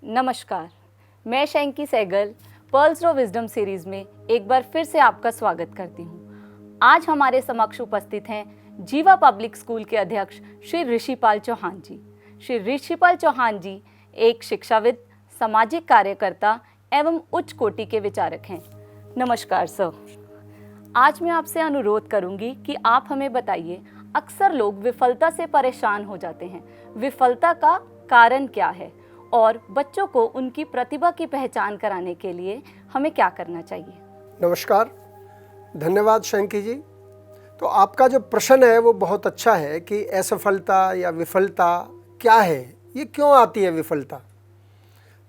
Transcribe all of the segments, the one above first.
नमस्कार, मैं Shanky Sehgal pearls of wisdom series में एक बार फिर से आपका स्वागत करती हूँ। आज हमारे समक्ष उपस्थित हैं जीवा पब्लिक स्कूल के अध्यक्ष श्री ऋषिपाल चौहान जी। श्री ऋषिपाल चौहान जी एक शिक्षाविद, सामाजिक कार्यकर्ता एवं उच्च कोटि के विचारक हैं। नमस्कार सर। आज मैं आपसे अनुरोध करूंगी कि आप हमें बताइए, अक्सर लोग विफलता से परेशान हो जाते हैं। विफलता का कारण क्या है और बच्चों को उनकी प्रतिभा की पहचान कराने के लिए हमें क्या करना चाहिए? नमस्कार, धन्यवाद शैंकी जी। तो आपका जो प्रश्न है वो बहुत अच्छा है कि असफलता या विफलता क्या है, ये क्यों आती है विफलता।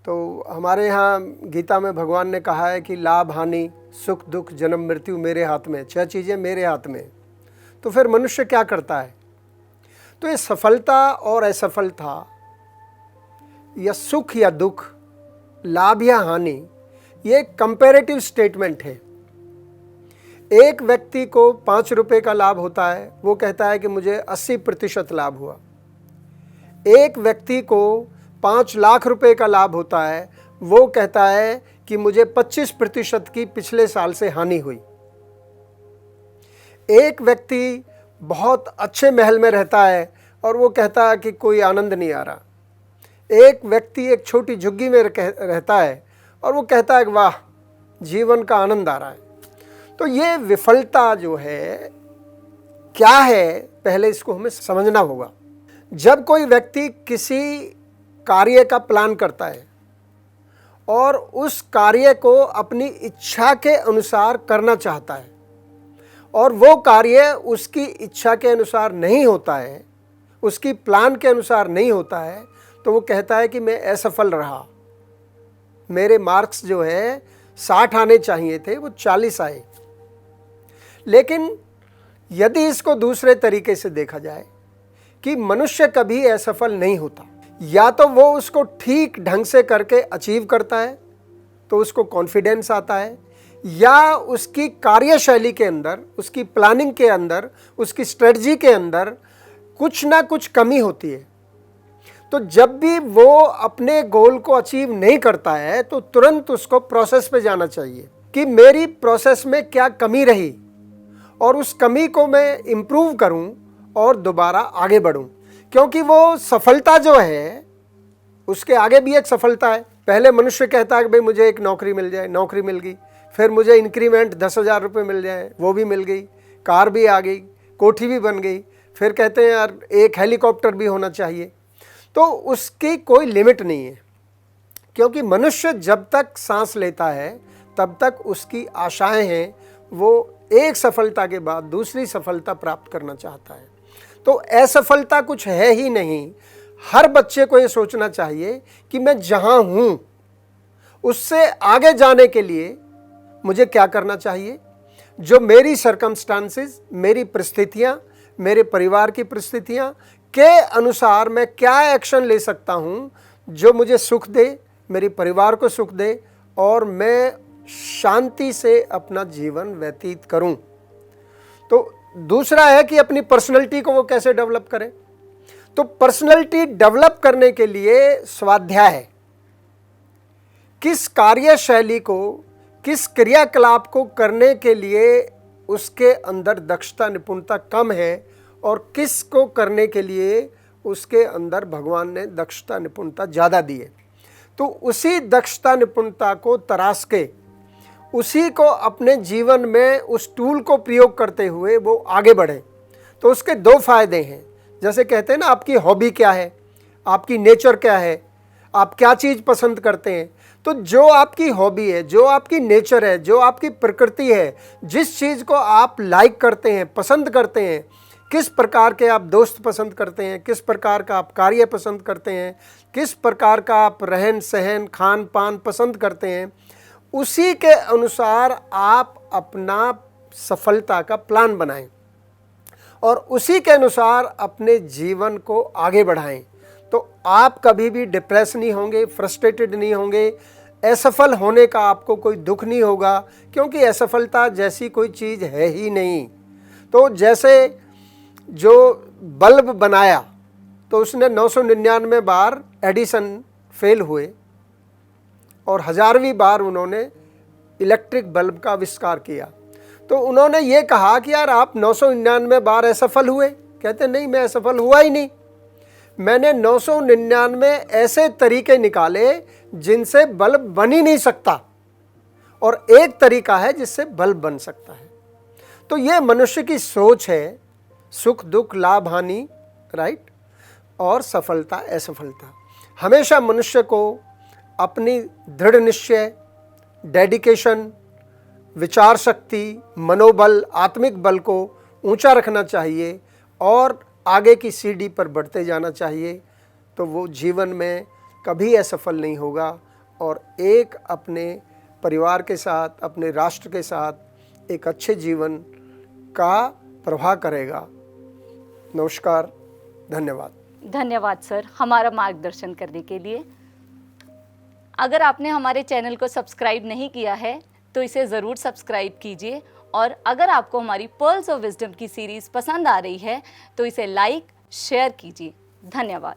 तो हमारे यहाँ गीता में भगवान ने कहा है कि लाभ हानि, सुख दुख, जन्म मृत्यु मेरे हाथ में, 6 चीज़ें मेरे हाथ में। तो फिर मनुष्य क्या करता है? तो ये सफलता और असफलता या सुख या दुख, लाभ या हानि, ये कंपैरेटिव स्टेटमेंट है। एक व्यक्ति को 5 रुपए का लाभ होता है, वो कहता है कि मुझे 80% लाभ हुआ। एक व्यक्ति को 5 लाख रुपए का लाभ होता है, वो कहता है कि मुझे 25% की पिछले साल से हानि हुई। एक व्यक्ति बहुत अच्छे महल में रहता है और वो कहता है कि कोई आनंद नहीं आ रहा। एक व्यक्ति एक छोटी झुग्गी में रहता है और वो कहता है कि वाह, जीवन का आनंद आ रहा है। तो ये विफलता जो है क्या है, पहले इसको हमें समझना होगा। जब कोई व्यक्ति किसी कार्य का प्लान करता है और उस कार्य को अपनी इच्छा के अनुसार करना चाहता है और वो कार्य उसकी इच्छा के अनुसार नहीं होता है, उसकी प्लान के अनुसार नहीं होता है, तो वो कहता है कि मैं असफल रहा। मेरे मार्क्स जो है 60 आने चाहिए थे, वो 40 आए। लेकिन यदि इसको दूसरे तरीके से देखा जाए कि मनुष्य कभी असफल नहीं होता, या तो वो उसको ठीक ढंग से करके अचीव करता है तो उसको कॉन्फिडेंस आता है, या उसकी कार्यशैली के अंदर, उसकी प्लानिंग के अंदर, उसकी स्ट्रेटजी के अंदर कुछ ना कुछ कमी होती है। तो जब भी वो अपने गोल को अचीव नहीं करता है तो तुरंत उसको प्रोसेस पे जाना चाहिए कि मेरी प्रोसेस में क्या कमी रही और उस कमी को मैं इम्प्रूव करूं और दोबारा आगे बढ़ूं। क्योंकि वो सफलता जो है उसके आगे भी एक सफलता है। पहले मनुष्य कहता है कि भाई मुझे एक नौकरी मिल जाए, नौकरी मिल गई। फिर मुझे इंक्रीमेंट 10,000 रुपये मिल जाए, वो भी मिल गई। कार भी आ गई, कोठी भी बन गई। फिर कहते हैं यार एक हेलीकॉप्टर भी होना चाहिए। तो उसकी कोई लिमिट नहीं है, क्योंकि मनुष्य जब तक सांस लेता है तब तक उसकी आशाएं हैं, वो एक सफलता के बाद दूसरी सफलता प्राप्त करना चाहता है। तो असफलता कुछ है ही नहीं। हर बच्चे को ये सोचना चाहिए कि मैं जहां हूं उससे आगे जाने के लिए मुझे क्या करना चाहिए। जो मेरी सर्कमस्टांसेस, मेरी परिस्थितियां, मेरे परिवार की परिस्थितियां के अनुसार मैं क्या एक्शन ले सकता हूं जो मुझे सुख दे, मेरे परिवार को सुख दे और मैं शांति से अपना जीवन व्यतीत करूं। तो दूसरा है कि अपनी पर्सनैलिटी को वो कैसे डेवलप करें। तो पर्सनैलिटी डेवलप करने के लिए स्वाध्याय है। किस कार्यशैली को, किस क्रियाकलाप को करने के लिए उसके अंदर दक्षता, निपुणता कम है और किस को करने के लिए उसके अंदर भगवान ने दक्षता, निपुणता ज़्यादा दी है। तो उसी दक्षता, निपुणता को तराश के उसी को अपने जीवन में उस टूल को प्रयोग करते हुए वो आगे बढ़े। तो उसके 2 फायदे हैं। जैसे कहते हैं ना, आपकी हॉबी क्या है, आपकी नेचर क्या है, आप क्या चीज़ पसंद करते हैं। तो जो आपकी हॉबी है, जो आपकी नेचर है, जो आपकी प्रकृति है, जिस चीज़ को आप लाइक करते हैं, पसंद करते हैं, किस प्रकार के आप दोस्त पसंद करते हैं, किस प्रकार का आप कार्य पसंद करते हैं, किस प्रकार का आप रहन सहन, खान पान पसंद करते हैं, उसी के अनुसार आप अपना सफलता का प्लान बनाएं और उसी के अनुसार अपने जीवन को आगे बढ़ाएं। तो आप कभी भी डिप्रेस नहीं होंगे, फ्रस्ट्रेटेड नहीं होंगे, असफल होने का आपको कोई दुख नहीं होगा, क्योंकि असफलता जैसी कोई चीज़ है ही नहीं। तो जैसे जो बल्ब बनाया तो उसने 999 बार एडिसन फेल हुए, और 1000वीं बार उन्होंने इलेक्ट्रिक बल्ब का आविष्कार किया। तो उन्होंने ये कहा कि यार आप 999 बार असफल हुए? कहते नहीं, मैं असफल हुआ ही नहीं। मैंने 999 ऐसे तरीके निकाले जिनसे बल्ब बन ही नहीं सकता, और एक तरीका है जिससे बल्ब बन सकता है। तो ये मनुष्य की सोच है, सुख दुख लाभ हानि, राइट, और सफलता असफलता। हमेशा मनुष्य को अपनी दृढ़ निश्चय, डेडिकेशन, विचार शक्ति, मनोबल, आत्मिक बल को ऊंचा रखना चाहिए और आगे की सीढ़ी पर बढ़ते जाना चाहिए। तो वो जीवन में कभी असफल नहीं होगा और एक अपने परिवार के साथ, अपने राष्ट्र के साथ एक अच्छे जीवन का प्रवाह करेगा। नमस्कार, धन्यवाद। धन्यवाद सर, हमारा मार्गदर्शन करने के लिए। अगर आपने हमारे चैनल को सब्सक्राइब नहीं किया है तो इसे ज़रूर सब्सक्राइब कीजिए, और अगर आपको हमारी पर्ल्स ऑफ विजडम की सीरीज़ पसंद आ रही है तो इसे लाइक शेयर कीजिए। धन्यवाद।